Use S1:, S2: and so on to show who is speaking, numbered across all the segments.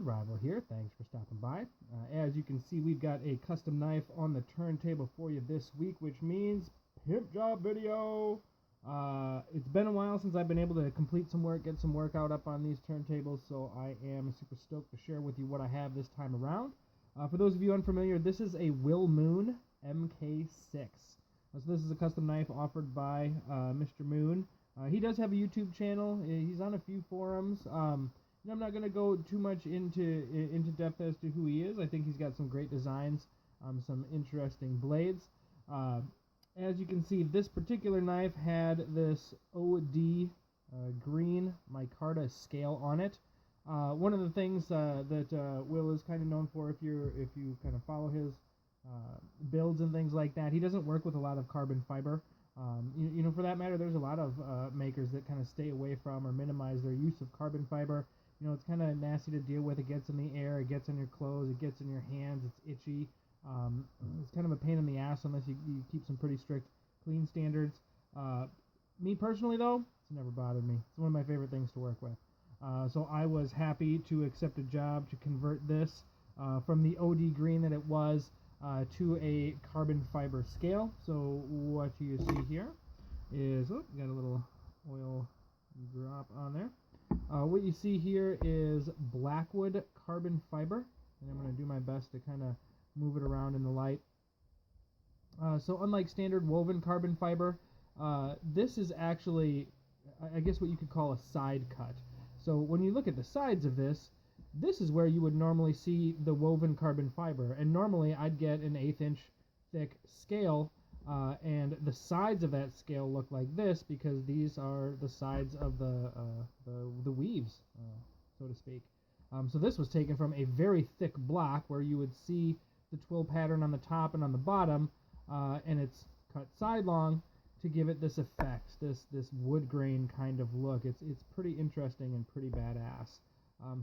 S1: Rival here. Thanks for stopping by. As you can see, we've got a custom knife on the turntable for you this week, which means pimp job video. It's been a while since I've been able to complete some work, get some workout up on these turntables, so I am super stoked to share with you what I have this time around. For those of you unfamiliar, this is a Will Moon MK6. So this is a custom knife offered by Mr. Moon. He does have a YouTube channel. He's on a few forums. I'm not going to go too much into depth as to who he is. I think he's got some great designs, some interesting blades. As you can see, this particular knife had this OD green micarta scale on it. One of the things that Will is kind of known for, if you kind of follow his builds and things like that, he doesn't work with a lot of carbon fiber. For that matter, there's a lot of makers that kind of stay away from or minimize their use of carbon fiber. It's kind of nasty to deal with. It gets in the air, it gets in your clothes, it gets in your hands, it's itchy. It's kind of a pain in the ass unless you keep some pretty strict clean standards. Me personally, though, it's never bothered me. It's one of my favorite things to work with. So I was happy to accept a job to convert this from the OD green that it was to a carbon fiber scale. So what you see here is, got a little oil drop on there. What you see here is Blackwood carbon fiber, and I'm going to do my best to kind of move it around in the light. So unlike standard woven carbon fiber, this is actually, I guess, what you could call a side cut. So when you look at the sides of this, this is where you would normally see the woven carbon fiber, and normally I'd get an 1/8 inch thick scale, and the sides of that scale look like this because these are the sides of the weaves, so to speak. So this was taken from a very thick block where you would see the twill pattern on the top and on the bottom, and it's cut sidelong to give it this effect, this wood grain kind of look. It's pretty interesting and pretty badass.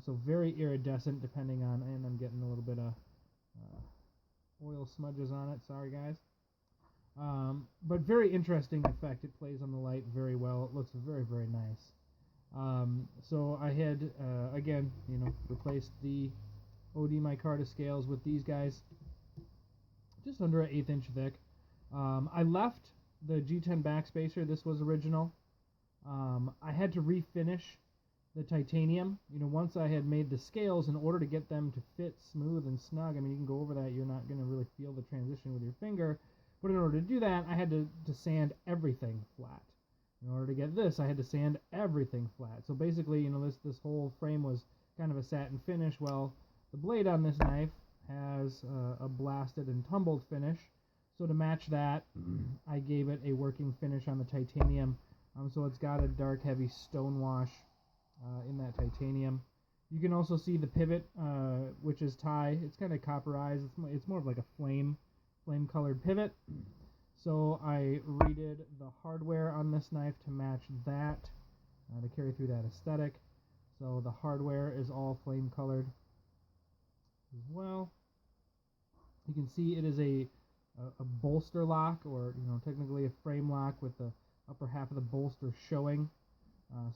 S1: So very iridescent, depending on, and I'm getting a little bit of oil smudges on it. Sorry, guys. But very interesting effect. It plays on the light very well. It looks very, very nice. So I had, again, replaced the OD micarta scales with these guys, just under an 1/8 inch thick. I left the G10 backspacer. This was original. I had to refinish the titanium. Once I had made the scales, in order to get them to fit smooth and snug, I mean, you can go over that, you're not going to really feel the transition with your finger, but in order to do that, I had to sand everything flat. In order to get this, I had to sand everything flat. So basically, this whole frame was kind of a satin finish. Well, the blade on this knife has a blasted and tumbled finish. So to match that, I gave it a working finish on the titanium. So it's got a dark, heavy stone wash in that titanium. You can also see the pivot, which is tie. It's kind of copperized. It's more of like a flame-colored pivot. So I redid the hardware on this knife to match that, to carry through that aesthetic. So the hardware is all flame-colored as well. You can see it is a bolster lock, or technically a frame lock with the upper half of the bolster showing.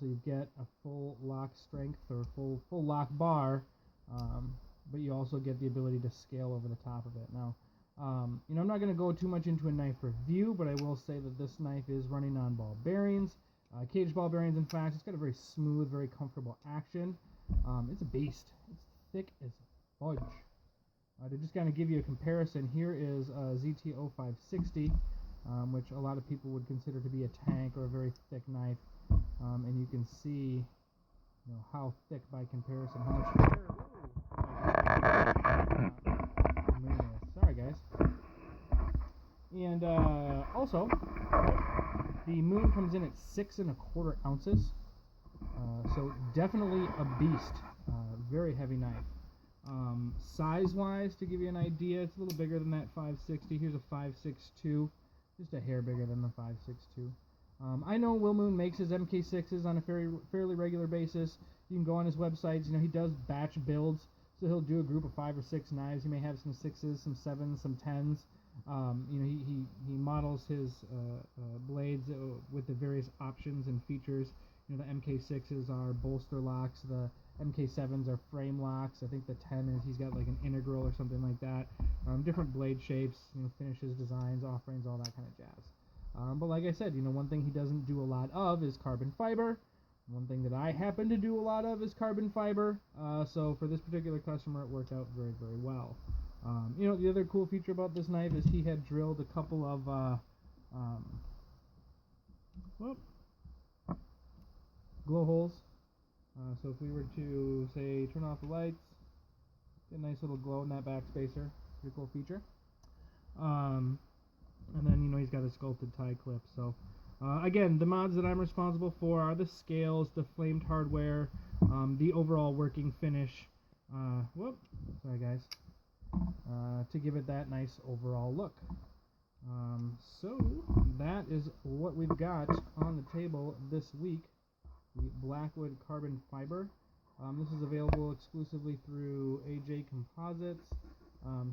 S1: So you get a full lock strength or full lock bar, but you also get the ability to scale over the top of it. Now, I'm not going to go too much into a knife review, but I will say that this knife is running on ball bearings, cage ball bearings. In fact, it's got a very smooth, very comfortable action. It's a beast. It's thick as fudge. To just kind of give you a comparison, here is a ZT-0560, which a lot of people would consider to be a tank or a very thick knife. And you can see, how thick by comparison, how much thicker. Sorry, guys. And also, the Moon comes in at 6 1/4 ounces. So definitely a beast. Very heavy knife. Size-wise, to give you an idea, it's a little bigger than that 560. Here's a 562, just a hair bigger than the 562. I know Will Moon makes his MK6s on a fairly regular basis. You can go on his websites. He does batch builds, so he'll do a group of 5 or 6 knives. He may have some 6s, some 7s, some 10s. He models his blades with the various options and features. The MK6s are bolster locks. The MK7s are frame locks. I think the 10 is he's got like an integral or something like that. Different blade shapes, finishes, designs, off-frames, all that kind of jazz. But like I said, one thing he doesn't do a lot of is carbon fiber. One thing that I happen to do a lot of is carbon fiber. So for this particular customer, it worked out very, very well. The other cool feature about this knife is he had drilled a couple of glow holes. So if we were to, say, turn off the lights, get a nice little glow in that backspacer. Pretty cool feature. And then, he's got a sculpted tie clip. So, again, the mods that I'm responsible for are the scales, the flamed hardware, the overall working finish. Sorry, guys. To give it that nice overall look. So, that is what we've got on the table this week. The Blackwood carbon fiber. This is available exclusively through AJ Composites.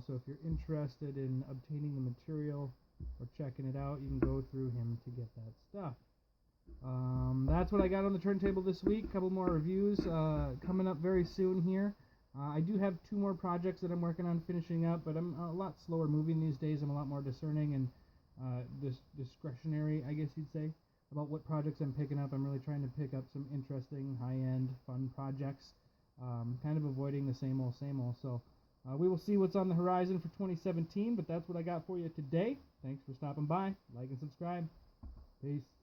S1: So if you're interested in obtaining the material or checking it out, you can go through him to get that stuff. That's what I got on the turntable this week. A couple more reviews coming up very soon here. I do have 2 more projects that I'm working on finishing up, but I'm a lot slower moving these days. I'm a lot more discerning and discretionary, I guess you'd say, about what projects I'm picking up. I'm really trying to pick up some interesting, high-end, fun projects, kind of avoiding the same old, same old. So we will see what's on the horizon for 2017, but that's what I got for you today. Thanks for stopping by. Like and subscribe. Peace.